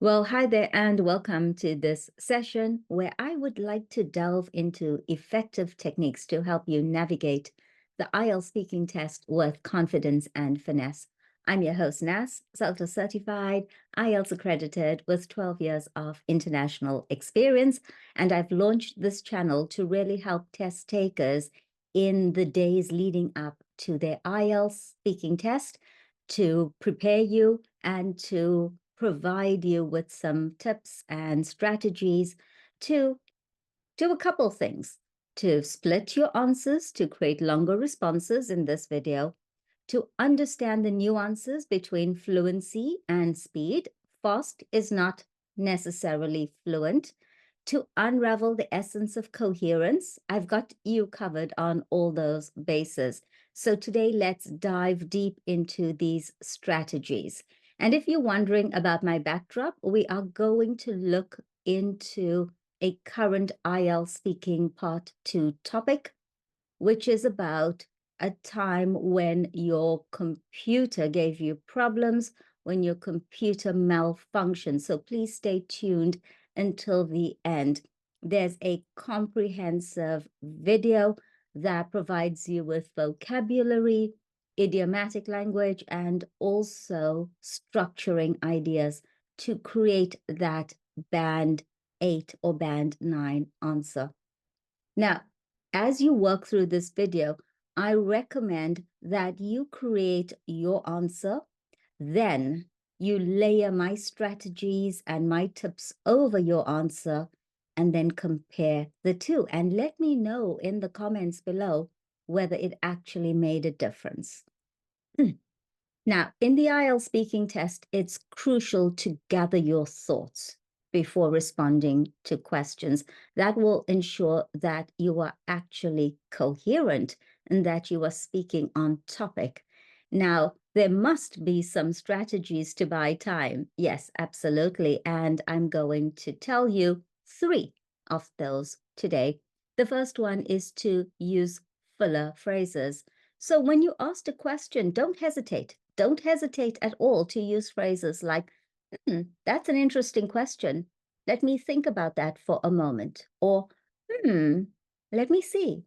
Well, hi there, and welcome to this session where I would like to delve into effective techniques to help you navigate the IELTS speaking test with confidence and finesse. I'm your host, Nas, CELTA certified, IELTS accredited with 12 years of international experience, and I've launched this channel to really help test takers in the days leading up to their IELTS speaking test to prepare you and to provide you with some tips and strategies to do a couple things: to split your answers to create longer responses in this video, to understand the nuances between fluency and speed. Fast is not necessarily fluent. To unravel the essence of coherence. I've got you covered on all those bases. So today, let's dive deep into these strategies. And if you're wondering about my backdrop, we are going to look into a current IELTS speaking part 2 topic, which is about a time when your computer gave you problems, when your computer malfunctioned. So please stay tuned until the end. There's a comprehensive video that provides you with vocabulary, idiomatic language, and also structuring ideas to create that band 8 or band 9 answer. Now, as you work through this video, I recommend that you create your answer, then you layer my strategies and my tips over your answer, and then compare the two. And let me know in the comments below whether it actually made a difference. Now, in the IELTS speaking test, it's crucial to gather your thoughts before responding to questions. That will ensure that you are actually coherent and that you are speaking on topic. Now, there must be some strategies to buy time. Yes, absolutely. And I'm going to tell you 3 of those today. The first one is to use filler phrases. So when you ask a question, don't hesitate. Don't hesitate at all to use phrases like, that's an interesting question. Let me think about that for a moment. Or, let me see.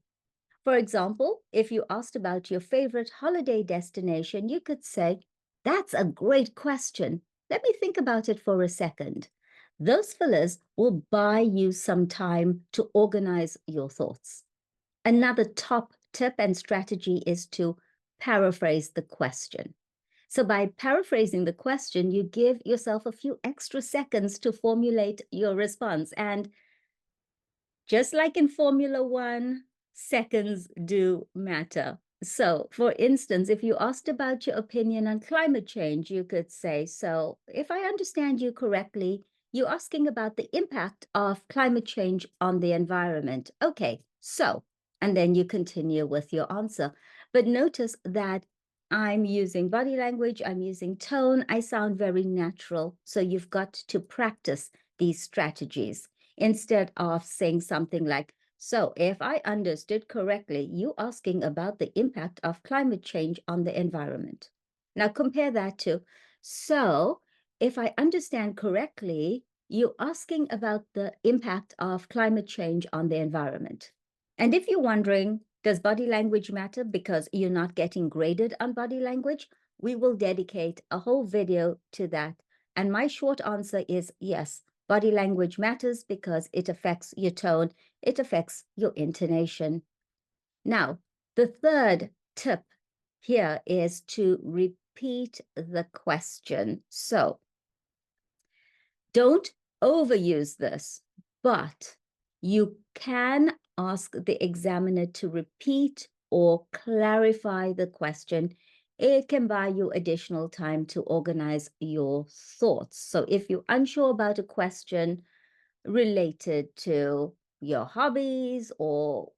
For example, if you asked about your favorite holiday destination, you could say, that's a great question. Let me think about it for a second. Those fillers will buy you some time to organize your thoughts. Another top tip and strategy is to paraphrase the question. So by paraphrasing the question, you give yourself a few extra seconds to formulate your response. And just like in Formula One, seconds do matter. So, for instance, if you asked about your opinion on climate change, you could say, so if I understand you correctly, you're asking about the impact of climate change on the environment. Okay, so, and then you continue with your answer. But notice that I'm using body language, I'm using tone, I sound very natural. So you've got to practice these strategies instead of saying something like, so if I understood correctly, you asking about the impact of climate change on the environment. Now compare that to, so if I understand correctly, you asking about the impact of climate change on the environment. And if you're wondering, does body language matter because you're not getting graded on body language? We will dedicate a whole video to that. And my short answer is yes, body language matters because it affects your tone, it affects your intonation. Now, the third tip here is to repeat the question. So don't overuse this, but you can ask the examiner to repeat or clarify the question. It can buy you additional time to organize your thoughts. So if you're unsure about a question related to your hobbies or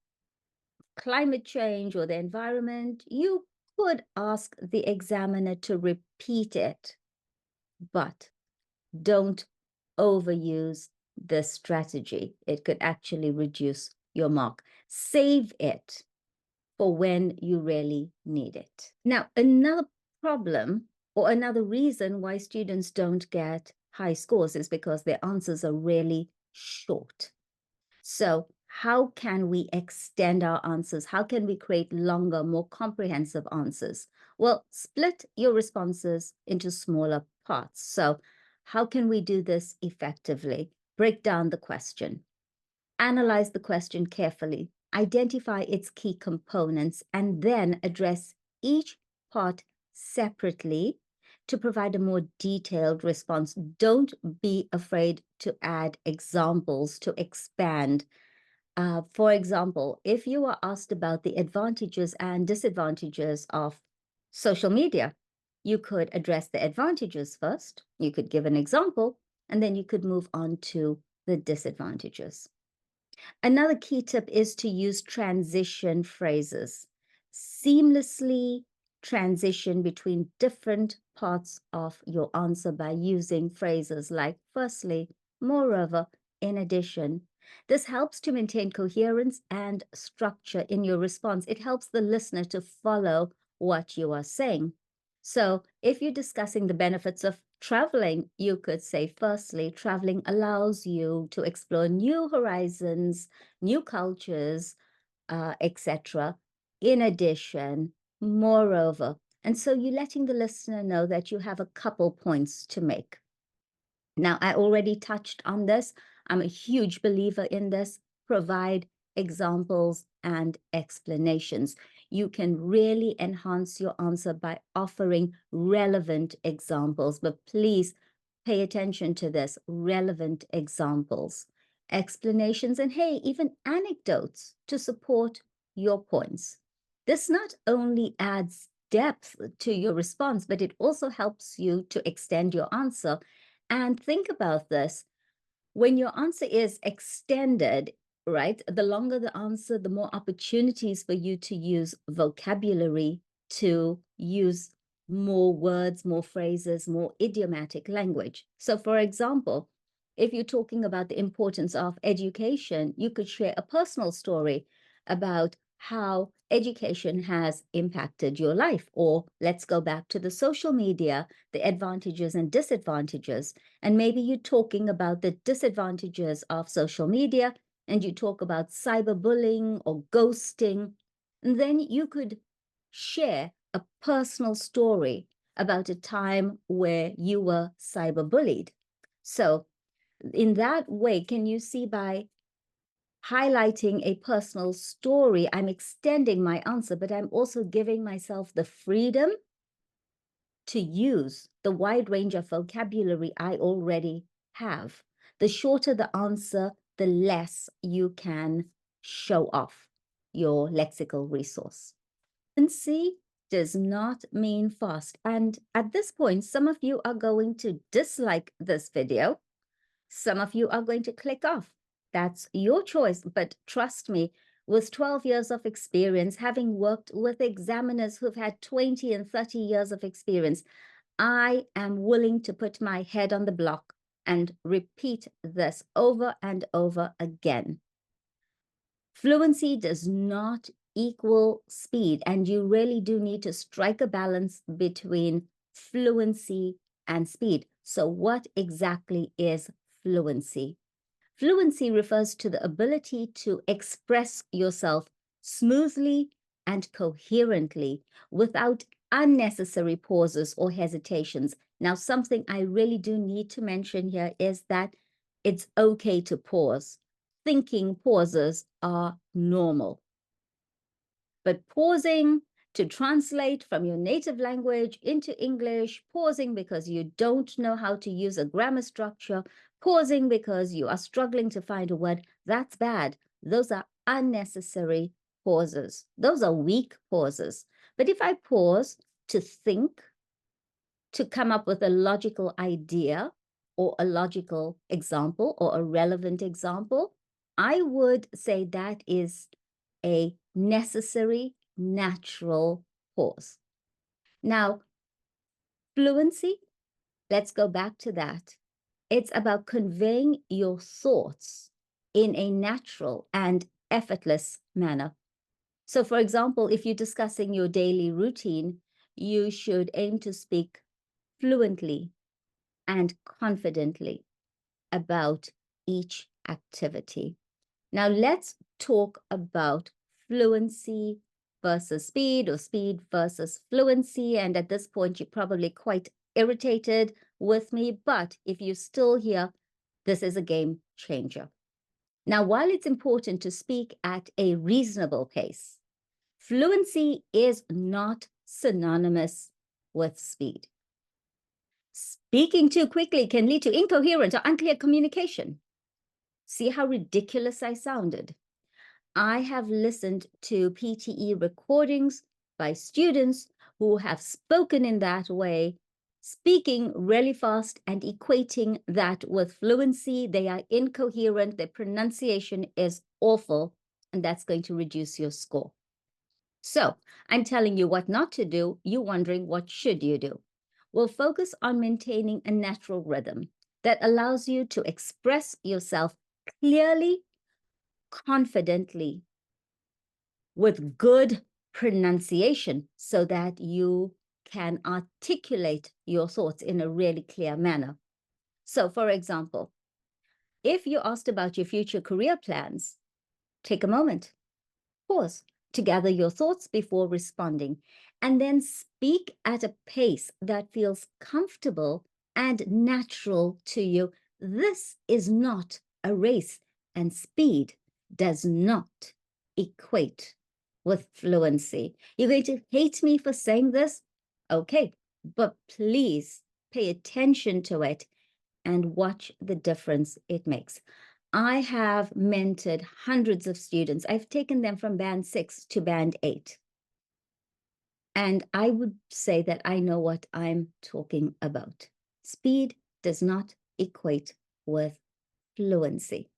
climate change or the environment, you could ask the examiner to repeat it, but don't overuse this strategy. It could actually reduce your mark. Save it for when you really need it. Now, another problem or another reason why students don't get high scores is because their answers are really short. So how can we extend our answers? How can we create longer, more comprehensive answers? Well, split your responses into smaller parts. So how can we do this effectively? Break down the question. Analyze the question carefully, identify its key components, and then address each part separately to provide a more detailed response. Don't be afraid to add examples to expand. For example, if you are asked about the advantages and disadvantages of social media, you could address the advantages first, you could give an example, and then you could move on to the disadvantages. Another key tip is to use transition phrases. Seamlessly transition between different parts of your answer by using phrases like firstly, moreover, in addition. This helps to maintain coherence and structure in your response. It helps the listener to follow what you are saying. So if you're discussing the benefits of traveling, you could say, firstly, traveling allows you to explore new horizons, new cultures, etc. In addition, moreover. And so you're letting the listener know that you have a couple points to make. Now, I already touched on this. I'm a huge believer in this. Provide examples and explanations. You can really enhance your answer by offering relevant examples, but please pay attention to this, relevant examples, explanations, and hey, even anecdotes to support your points. This not only adds depth to your response, but it also helps you to extend your answer. And think about this. When your answer is extended, right, the longer the answer, the more opportunities for you to use vocabulary, to use more words, more phrases, more idiomatic language. So, for example, if you're talking about the importance of education, you could share a personal story about how education has impacted your life. Or let's go back to the social media, the advantages and disadvantages. And maybe you're talking about the disadvantages of social media and you talk about cyberbullying or ghosting. And then you could share a personal story about a time where you were cyberbullied. So in that way, can you see, by highlighting a personal story, I'm extending my answer, but I'm also giving myself the freedom to use the wide range of vocabulary I already have. The shorter the answer, the less you can show off your lexical resource. Fluency does not mean fast. And at this point, some of you are going to dislike this video. Some of you are going to click off. That's your choice. But trust me, with 12 years of experience, having worked with examiners who've had 20 and 30 years of experience, I am willing to put my head on the block and repeat this over and over again. Fluency does not equal speed, and you really do need to strike a balance between fluency and speed. So what exactly is fluency? Fluency refers to the ability to express yourself smoothly and coherently without unnecessary pauses or hesitations. Now, something I really do need to mention here is that it's okay to pause. Thinking pauses are normal. But pausing to translate from your native language into English, pausing because you don't know how to use a grammar structure, pausing because you are struggling to find a word, that's bad. Those are unnecessary pauses. Those are weak pauses. But if I pause to think, to come up with a logical idea or a logical example or a relevant example, I would say that is a necessary, natural pause. Now, fluency, let's go back to that. It's about conveying your thoughts in a natural and effortless manner. So, for example, if you're discussing your daily routine, you should aim to speak fluently and confidently about each activity. Now let's talk about fluency versus speed, or speed versus fluency. And at this point, you're probably quite irritated with me, but if you're still here, this is a game changer. Now, while it's important to speak at a reasonable pace, fluency is not synonymous with speed. Speaking too quickly can lead to incoherent or unclear communication. See how ridiculous I sounded? I have listened to PTE recordings by students who have spoken in that way, speaking really fast and equating that with fluency. They are incoherent, their pronunciation is awful, and that's going to reduce your score. So I'm telling you what not to do. You're wondering, what should you do? Well, focus on maintaining a natural rhythm that allows you to express yourself clearly, confidently, with good pronunciation, so that you can articulate your thoughts in a really clear manner. So, for example, if you're asked about your future career plans, take a moment, pause to gather your thoughts before responding, and then speak at a pace that feels comfortable and natural to you. This is not a race, and speed does not equate with fluency. You're going to hate me for saying this? Okay, but please pay attention to it and watch the difference it makes. I have mentored hundreds of students. I've taken them from band 6 to band 8. And I would say that I know what I'm talking about. Speed does not equate with fluency.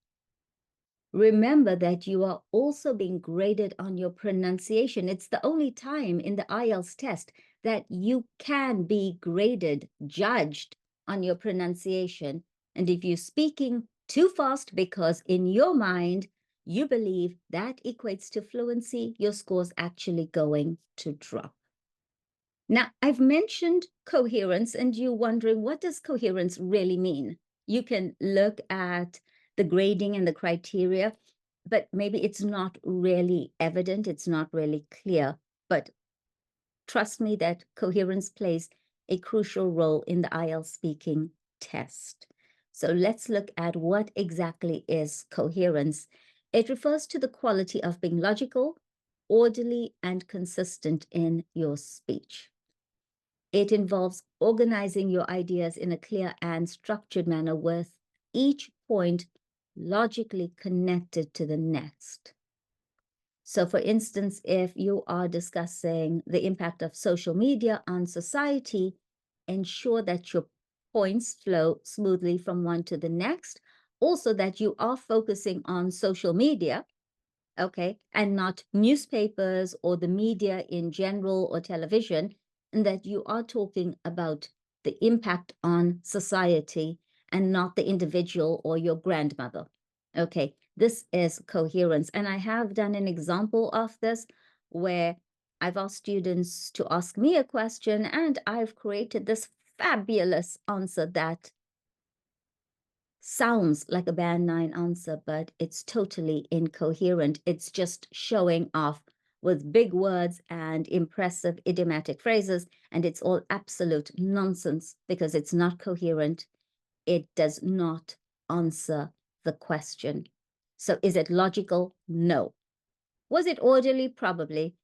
Remember that you are also being graded on your pronunciation. It's the only time in the IELTS test that you can be graded, judged on your pronunciation. And if you're speaking too fast because in your mind you believe that equates to fluency, your score's actually going to drop. Now, I've mentioned coherence, and you're wondering, what does coherence really mean? You can look at the grading and the criteria, but maybe it's not really evident, it's not really clear. But trust me that coherence plays a crucial role in the IELTS speaking test. So let's look at what exactly is coherence. It refers to the quality of being logical, orderly, and consistent in your speech. It involves organizing your ideas in a clear and structured manner, with each point logically connected to the next. So, for instance, if you are discussing the impact of social media on society, ensure that your points flow smoothly from one to the next. Also, that you are focusing on social media, okay, and not newspapers or the media in general or television, and that you are talking about the impact on society and not the individual or your grandmother. Okay, this is coherence. And I have done an example of this where I've asked students to ask me a question, and I've created this fabulous answer that sounds like a band 9 answer, but it's totally incoherent. It's just showing off with big words and impressive idiomatic phrases, and it's all absolute nonsense because it's not coherent. It does not answer the question. So is it logical? No. Was it orderly? Probably.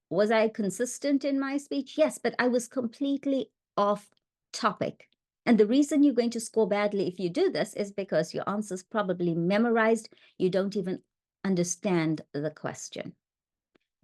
Was I consistent in my speech? Yes, but I was completely off topic. And the reason you're going to score badly if you do this is because your answer's probably memorized. You don't even understand the question.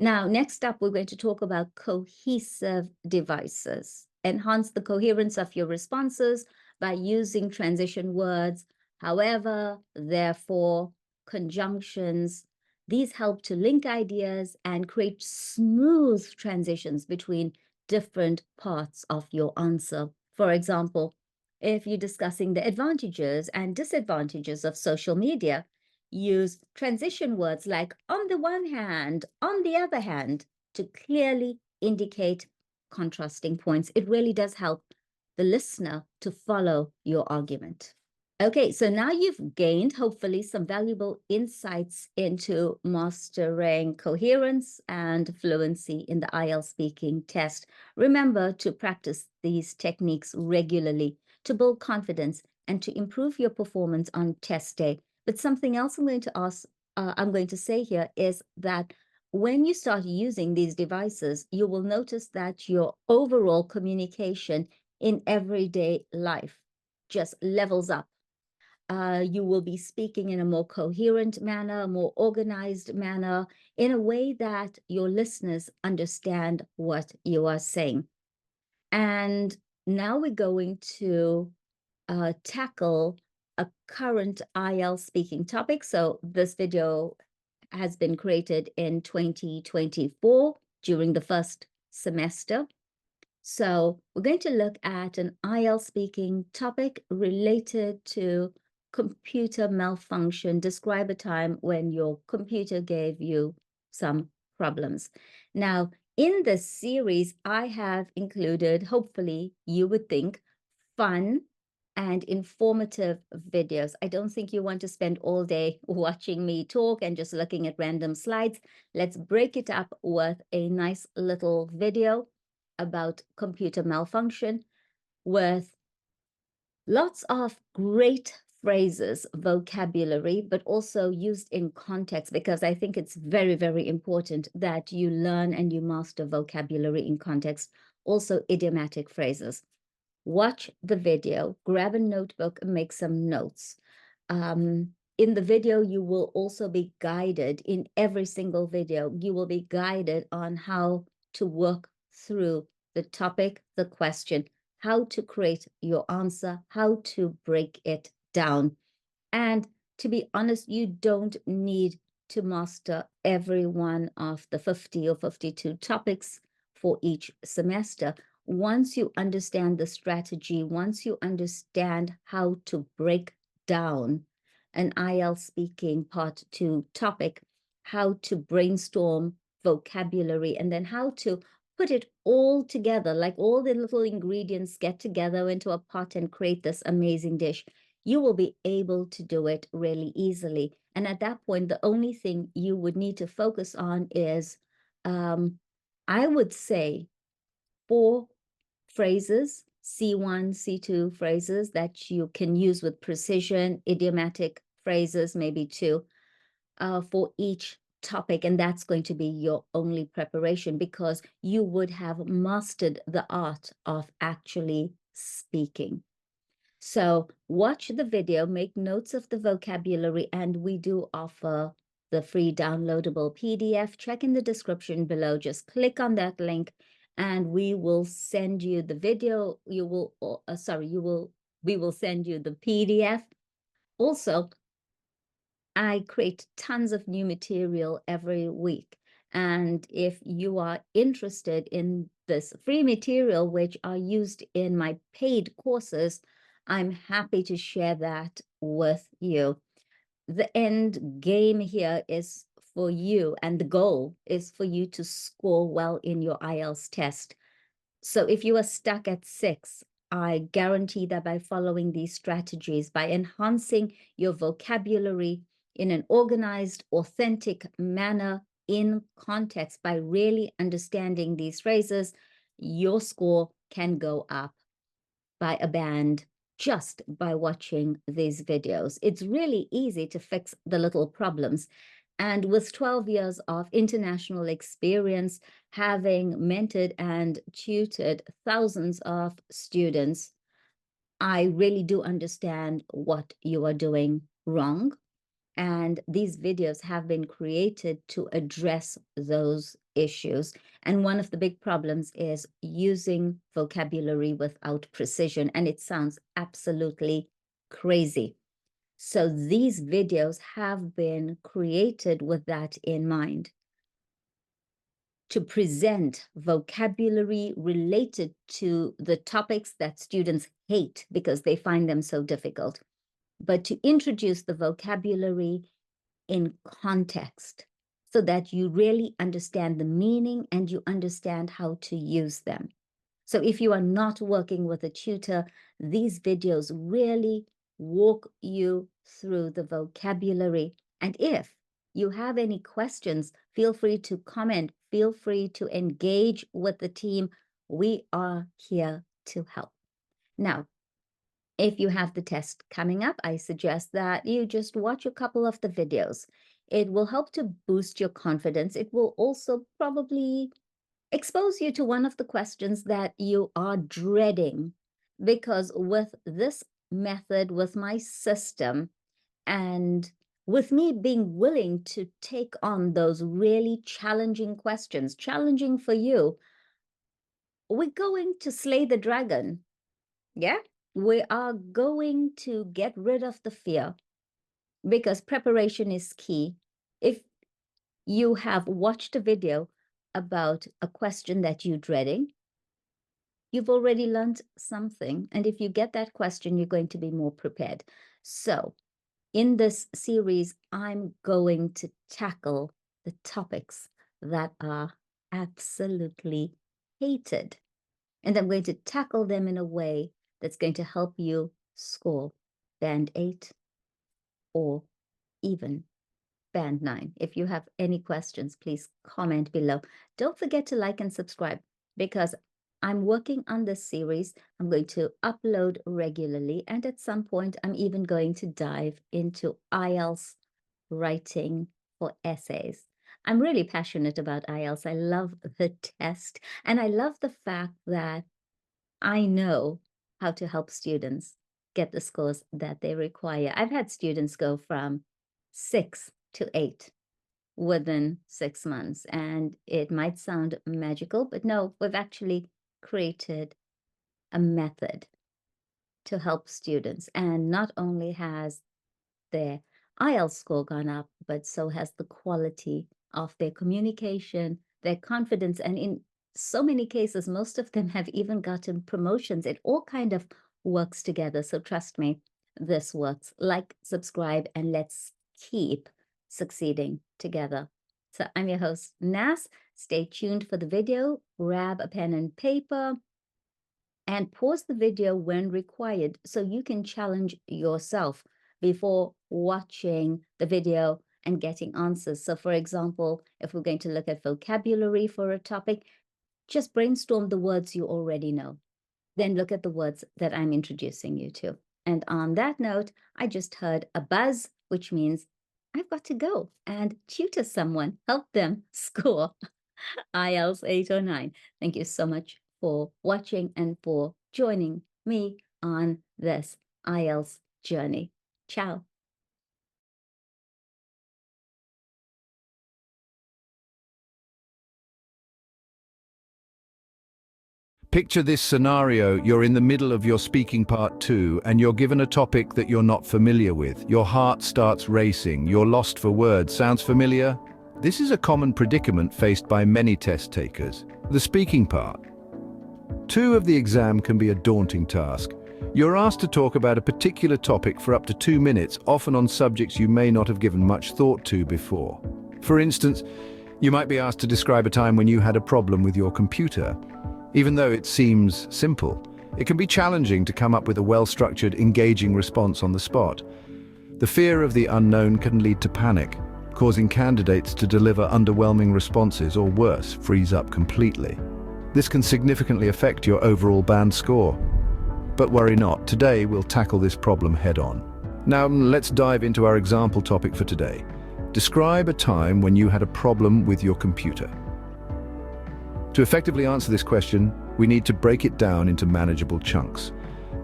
Now, next up, we're going to talk about cohesive devices. Enhance the coherence of your responses by using transition words, however, therefore, conjunctions. These help to link ideas and create smooth transitions between different parts of your answer. For example, if you're discussing the advantages and disadvantages of social media, use transition words like on the one hand, on the other hand, to clearly indicate contrasting points. It really does help the listener to follow your argument. Okay, so now you've gained, hopefully, some valuable insights into mastering coherence and fluency in the IELTS speaking test. Remember to practice these techniques regularly to build confidence and to improve your performance on test day. But something else I'm going to say here is that when you start using these devices, you will notice that your overall communication in everyday life just levels up. You will be speaking in a more coherent manner, a more organized manner, in a way that your listeners understand what you are saying. And now we're going to tackle a current IELTS speaking topic. So this video has been created in 2024 during the first semester. So we're going to look at an IELTS speaking topic related to computer malfunction. Describe a time when your computer gave you some problems. Now, in this series, I have included, hopefully you would think, fun and informative videos. I don't think you want to spend all day watching me talk and just looking at random slides. Let's break it up with a nice little video about computer malfunction with lots of great phrases, vocabulary, but also used in context, because I think it's very, very important that you learn and you master vocabulary in context, also idiomatic phrases. Watch the video, grab a notebook and make some notes. In the video, you will also be guided in every single video. You will be guided on how to work through the topic, the question, how to create your answer, how to break it down. And to be honest, you don't need to master every one of the 50 or 52 topics for each semester. Once you understand the strategy, once you understand how to break down an IELTS speaking part 2 topic, how to brainstorm vocabulary, and then how to put it all together, like all the little ingredients get together into a pot and create this amazing dish, you will be able to do it really easily. And at that point, the only thing you would need to focus on is, I would say, 4 phrases, C1, C2 phrases that you can use with precision, idiomatic phrases, maybe 2, for each topic. And that's going to be your only preparation, because you would have mastered the art of actually speaking. So watch the video, make notes of the vocabulary, and we do offer the free downloadable PDF. Check in the description below. Just click on that link and we will send you the video. We will send you the PDF. Also, I create tons of new material every week. And if you are interested in this free material, which are used in my paid courses, I'm happy to share that with you. The end game here is for you, and the goal is for you to score well in your IELTS test. So if you are stuck at 6, I guarantee that by following these strategies, by enhancing your vocabulary in an organized, authentic manner in context, by really understanding these phrases, your score can go up by a band just by watching these videos. It's really easy to fix the little problems. And with 12 years of international experience, having mentored and tutored thousands of students, I really do understand what you are doing wrong. And these videos have been created to address those issues. And one of the big problems is using vocabulary without precision. And it sounds absolutely crazy. So these videos have been created with that in mind, to present vocabulary related to the topics that students hate because they find them so difficult, but to introduce the vocabulary in context so that you really understand the meaning and you understand how to use them. So if you are not working with a tutor, these videos really walk you through the vocabulary. And if you have any questions, feel free to comment, feel free to engage with the team. We are here to help. Now, if you have the test coming up, I suggest that you just watch a couple of the videos. It will help to boost your confidence. It will also probably expose you to one of the questions that you are dreading, because with this method, with my system, and with me being willing to take on those really challenging questions, challenging for you, we're going to slay the dragon. Yeah, we are going to get rid of the fear, because preparation is key. If you have watched a video about a question that you're dreading, you've already learned something. And if you get that question, you're going to be more prepared. So in this series, I'm going to tackle the topics that are absolutely hated. And I'm going to tackle them in a way that's going to help you score Band 8 or even Band 9. If you have any questions, please comment below. Don't forget to like and subscribe, because I'm working on this series. I'm going to upload regularly, and at some point, I'm even going to dive into IELTS writing for essays. I'm really passionate about IELTS. I love the test, and I love the fact that I know how to help students get the scores that they require. I've had students go from 6 to 8 within 6 months, and it might sound magical, but no, we've actually created a method to help students. And not only has their IELTS score gone up, but so has the quality of their communication, their confidence. And in so many cases, most of them have even gotten promotions. It all kind of works together. So trust me, this works. Like, subscribe, and let's keep succeeding together. So I'm your host, Nas. Stay tuned for the video. Grab a pen and paper and pause the video when required so you can challenge yourself before watching the video and getting answers. So for example, if we're going to look at vocabulary for a topic, just brainstorm the words you already know. Then look at the words that I'm introducing you to. And on that note, I just heard a buzz, which means I've got to go and tutor someone, help them score IELTS 8 or 9. Thank you so much for watching and for joining me on this IELTS journey. Ciao. Picture this scenario: you're in the middle of your speaking part 2 and you're given a topic that you're not familiar with. Your heart starts racing, you're lost for words. Sounds familiar? This is a common predicament faced by many test takers. The speaking part 2 of the exam can be a daunting task. You're asked to talk about a particular topic for up to 2 minutes, often on subjects you may not have given much thought to before. For instance, you might be asked to describe a time when you had a problem with your computer. Even though it seems simple, it can be challenging to come up with a well-structured, engaging response on the spot. The fear of the unknown can lead to panic, causing candidates to deliver underwhelming responses, or worse, freeze up completely. This can significantly affect your overall band score. But worry not, today we'll tackle this problem head-on. Now let's dive into our example topic for today. Describe a time when you had a problem with your computer. To effectively answer this question, we need to break it down into manageable chunks.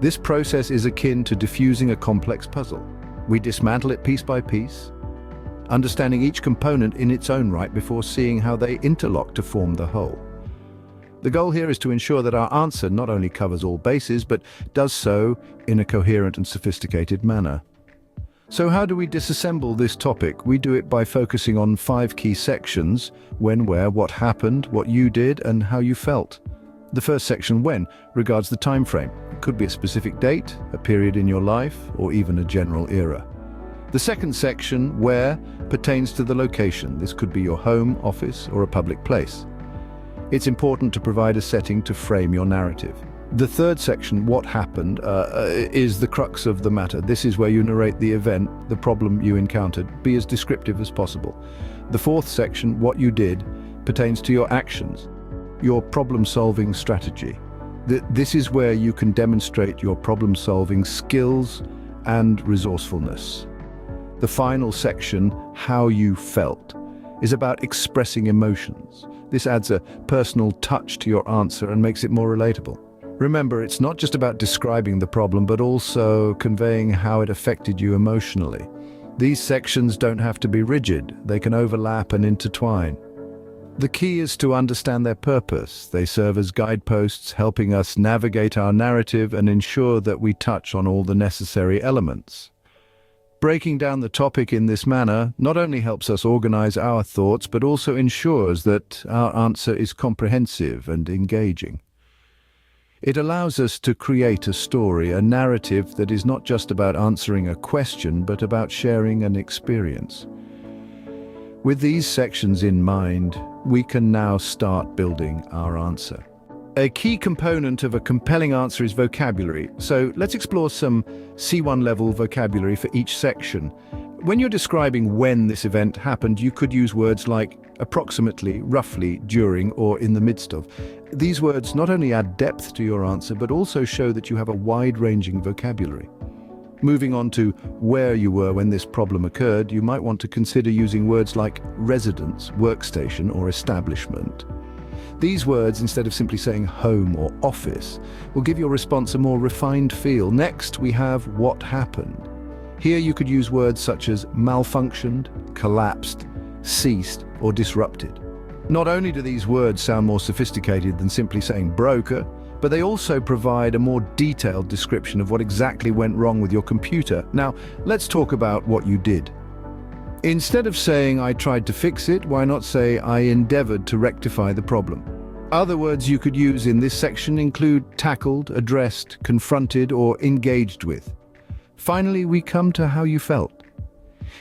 This process is akin to diffusing a complex puzzle. We dismantle it piece by piece, understanding each component in its own right before seeing how they interlock to form the whole. The goal here is to ensure that our answer not only covers all bases, but does so in a coherent and sophisticated manner. So how do we disassemble this topic? We do it by focusing on 5 key sections: when, where, what happened, what you did, and how you felt. The first section, when, regards the time frame. It could be a specific date, a period in your life, or even a general era. The second section, where, pertains to the location. This could be your home, office, or a public place. It's important to provide a setting to frame your narrative. The third section, what happened, is the crux of the matter. This is where you narrate the event, the problem you encountered. Be as descriptive as possible. The fourth section, what you did, pertains to your actions, your problem-solving strategy. This is where you can demonstrate your problem-solving skills and resourcefulness. The final section, how you felt, is about expressing emotions. This adds a personal touch to your answer and makes it more relatable. Remember, it's not just about describing the problem, but also conveying how it affected you emotionally. These sections don't have to be rigid. They can overlap and intertwine. The key is to understand their purpose. They serve as guideposts, helping us navigate our narrative and ensure that we touch on all the necessary elements. Breaking down the topic in this manner not only helps us organize our thoughts, but also ensures that our answer is comprehensive and engaging. It allows us to create a story, a narrative that is not just about answering a question, but about sharing an experience. With these sections in mind, we can now start building our answer. A key component of a compelling answer is vocabulary. So let's explore some C1 level vocabulary for each section. When you're describing when this event happened, you could use words like approximately, roughly, during, or in the midst of. These words not only add depth to your answer, but also show that you have a wide-ranging vocabulary. Moving on to where you were when this problem occurred, you might want to consider using words like residence, workstation, or establishment. These words, instead of simply saying home or office, will give your response a more refined feel. Next, we have what happened. Here you could use words such as malfunctioned, collapsed, ceased, or disrupted. Not only do these words sound more sophisticated than simply saying broker, but they also provide a more detailed description of what exactly went wrong with your computer. Now, let's talk about what you did. Instead of saying, I tried to fix it, why not say, I endeavored to rectify the problem? Other words you could use in this section include tackled, addressed, confronted, or engaged with. Finally, we come to how you felt.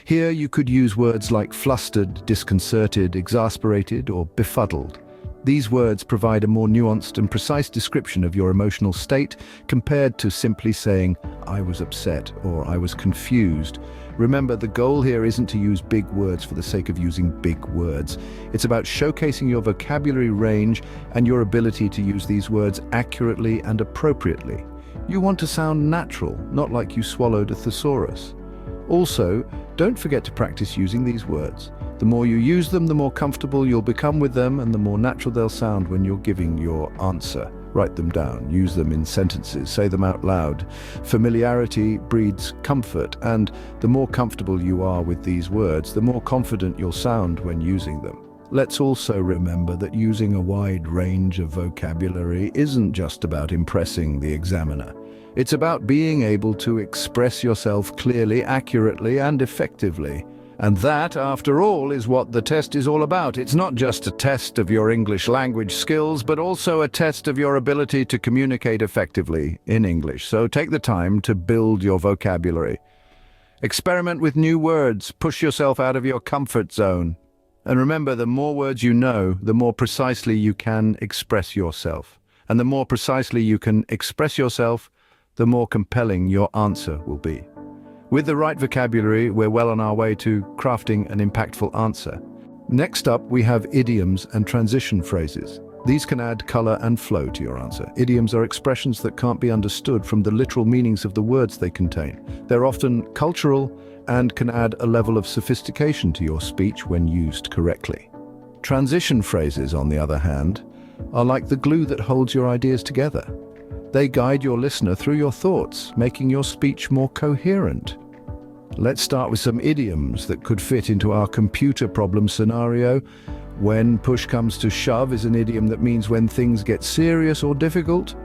Here you could use words like flustered, disconcerted, exasperated, or befuddled. These words provide a more nuanced and precise description of your emotional state compared to simply saying, I was upset or I was confused. Remember, the goal here isn't to use big words for the sake of using big words. It's about showcasing your vocabulary range and your ability to use these words accurately and appropriately. You want to sound natural, not like you swallowed a thesaurus. Also, don't forget to practice using these words. The more you use them, the more comfortable you'll become with them, and the more natural they'll sound when you're giving your answer. Write them down, use them in sentences, say them out loud. Familiarity breeds comfort, and the more comfortable you are with these words, the more confident you'll sound when using them. Let's also remember that using a wide range of vocabulary isn't just about impressing the examiner. It's about being able to express yourself clearly, accurately, and effectively. And that, after all, is what the test is all about. It's not just a test of your English language skills, but also a test of your ability to communicate effectively in English. So take the time to build your vocabulary. Experiment with new words. Push yourself out of your comfort zone. And remember, the more words you know, the more precisely you can express yourself. And the more precisely you can express yourself, the more compelling your answer will be. With the right vocabulary, we're well on our way to crafting an impactful answer. Next up, we have idioms and transition phrases. These can add color and flow to your answer. Idioms are expressions that can't be understood from the literal meanings of the words they contain. They're often cultural and can add a level of sophistication to your speech when used correctly. Transition phrases, on the other hand, are like the glue that holds your ideas together. They guide your listener through your thoughts, making your speech more coherent. Let's start with some idioms that could fit into our computer problem scenario. When push comes to shove is an idiom that means when things get serious or difficult.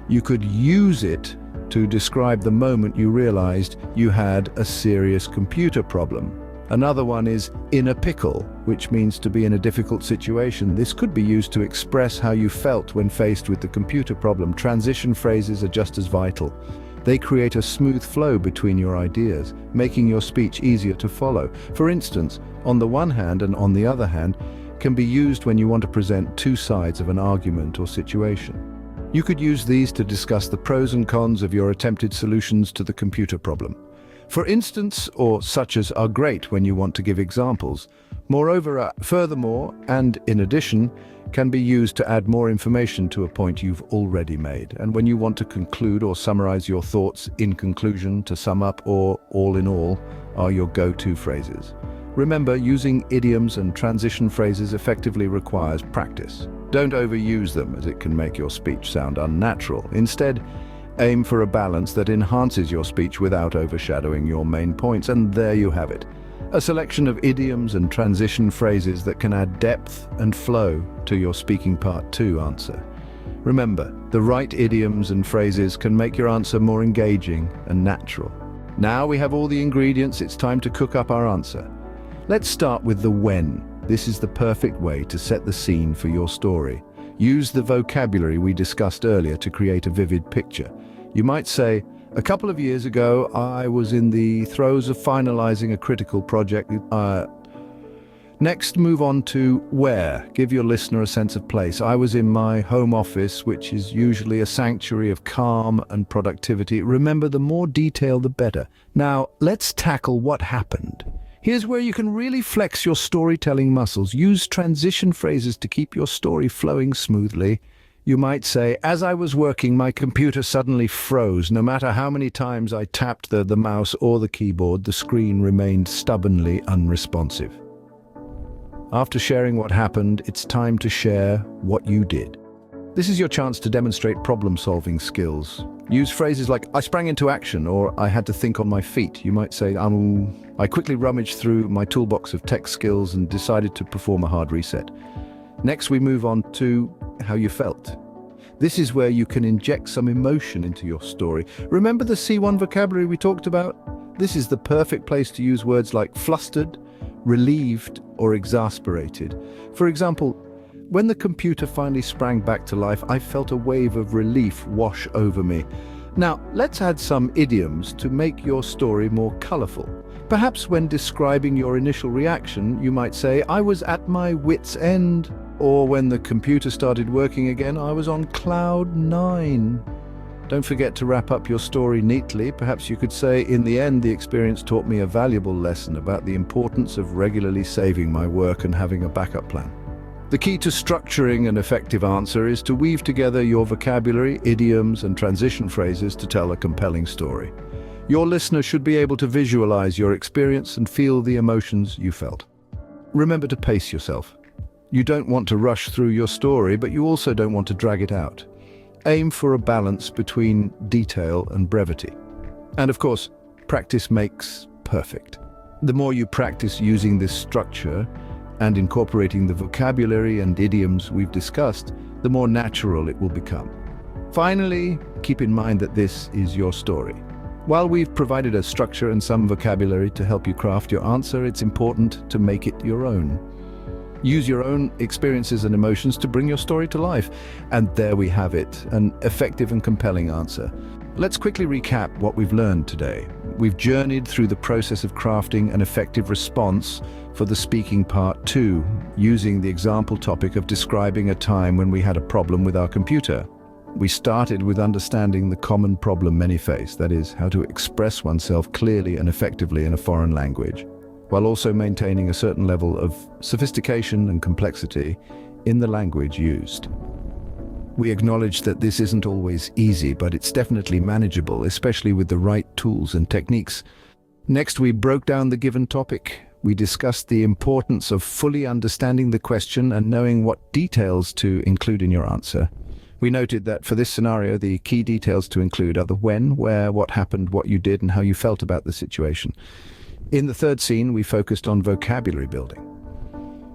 You could use it to describe the moment you realized you had a serious computer problem. Another one is in a pickle, which means to be in a difficult situation. This could be used to express how you felt when faced with the computer problem. Transition phrases are just as vital. They create a smooth flow between your ideas, making your speech easier to follow. For instance, on the one hand and on the other hand, can be used when you want to present two sides of an argument or situation. You could use these to discuss the pros and cons of your attempted solutions to the computer problem. For instance, or such as are great when you want to give examples. Moreover, furthermore, and in addition, can be used to add more information to a point you've already made. And when you want to conclude or summarize your thoughts, in conclusion, to sum up, or all in all, are your go-to phrases. Remember, using idioms and transition phrases effectively requires practice. Don't overuse them, as it can make your speech sound unnatural. Instead, aim for a balance that enhances your speech without overshadowing your main points. And there you have it. A selection of idioms and transition phrases that can add depth and flow to your speaking part 2 answer. Remember, the right idioms and phrases can make your answer more engaging and natural. Now we have all the ingredients, it's time to cook up our answer. Let's start with the when. This is the perfect way to set the scene for your story. Use the vocabulary we discussed earlier to create a vivid picture. You might say, a couple of years ago, I was in the throes of finalizing a critical project. Next, move on to where. Give your listener a sense of place. I was in my home office, which is usually a sanctuary of calm and productivity. Remember, the more detail, the better. Now, let's tackle what happened. Here's where you can really flex your storytelling muscles. Use transition phrases to keep your story flowing smoothly. You might say, as I was working, my computer suddenly froze. No matter how many times I tapped the mouse or the keyboard, the screen remained stubbornly unresponsive. After sharing what happened, it's time to share what you did. This is your chance to demonstrate problem-solving skills. Use phrases like, I sprang into action, or I had to think on my feet. You might say, I quickly rummaged through my toolbox of tech skills and decided to perform a hard reset. Next, we move on to how you felt. This is where you can inject some emotion into your story. Remember the C1 vocabulary we talked about? This is the perfect place to use words like flustered, relieved, or exasperated. For example, when the computer finally sprang back to life, I felt a wave of relief wash over me. Now, let's add some idioms to make your story more colorful. Perhaps when describing your initial reaction, you might say, I was at my wit's end. Or when the computer started working again, I was on cloud 9. Don't forget to wrap up your story neatly. Perhaps you could say, in the end, the experience taught me a valuable lesson about the importance of regularly saving my work and having a backup plan. The key to structuring an effective answer is to weave together your vocabulary, idioms, and transition phrases to tell a compelling story. Your listener should be able to visualize your experience and feel the emotions you felt. Remember to pace yourself. You don't want to rush through your story, but you also don't want to drag it out. Aim for a balance between detail and brevity. And of course, practice makes perfect. The more you practice using this structure and incorporating the vocabulary and idioms we've discussed, the more natural it will become. Finally, keep in mind that this is your story. While we've provided a structure and some vocabulary to help you craft your answer, it's important to make it your own. Use your own experiences and emotions to bring your story to life. And there we have it, an effective and compelling answer. Let's quickly recap what we've learned today. We've journeyed through the process of crafting an effective response for the speaking part 2, using the example topic of describing a time when we had a problem with our computer. We started with understanding the common problem many face, that is, how to express oneself clearly and effectively in a foreign language, while also maintaining a certain level of sophistication and complexity in the language used. We acknowledge that this isn't always easy, but it's definitely manageable, especially with the right tools and techniques. Next, we broke down the given topic. We discussed the importance of fully understanding the question and knowing what details to include in your answer. We noted that for this scenario, the key details to include are the when, where, what happened, what you did, and how you felt about the situation. In the third scene, we focused on vocabulary building.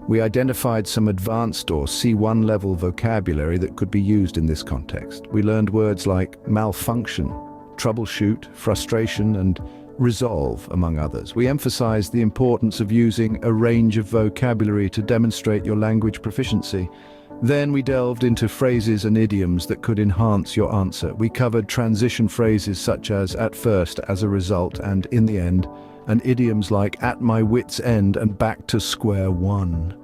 We identified some advanced or C1 level vocabulary that could be used in this context. We learned words like malfunction, troubleshoot, frustration, and resolve, among others. We emphasized the importance of using a range of vocabulary to demonstrate your language proficiency. Then we delved into phrases and idioms that could enhance your answer. We covered transition phrases such as at first, as a result, and in the end, and idioms like at my wit's end and back to square one.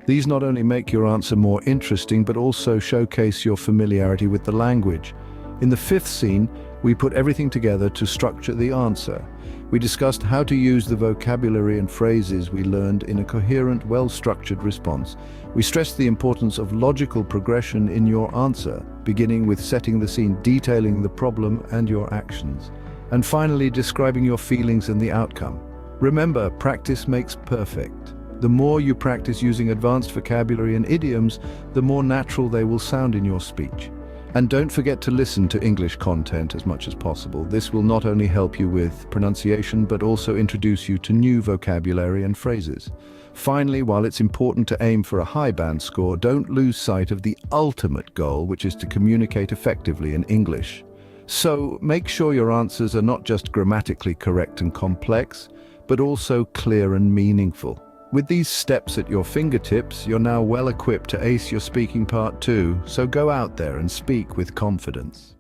These not only make your answer more interesting, but also showcase your familiarity with the language. In the fifth scene, we put everything together to structure the answer. We discussed how to use the vocabulary and phrases we learned in a coherent, well-structured response. We stressed the importance of logical progression in your answer, beginning with setting the scene, detailing the problem and your actions, and finally describing your feelings and the outcome. Remember, practice makes perfect. The more you practice using advanced vocabulary and idioms, the more natural they will sound in your speech. And don't forget to listen to English content as much as possible. This will not only help you with pronunciation, but also introduce you to new vocabulary and phrases. Finally, while it's important to aim for a high band score, don't lose sight of the ultimate goal, which is to communicate effectively in English. So make sure your answers are not just grammatically correct and complex, but also clear and meaningful. With these steps at your fingertips, you're now well equipped to ace your speaking part 2, so go out there and speak with confidence.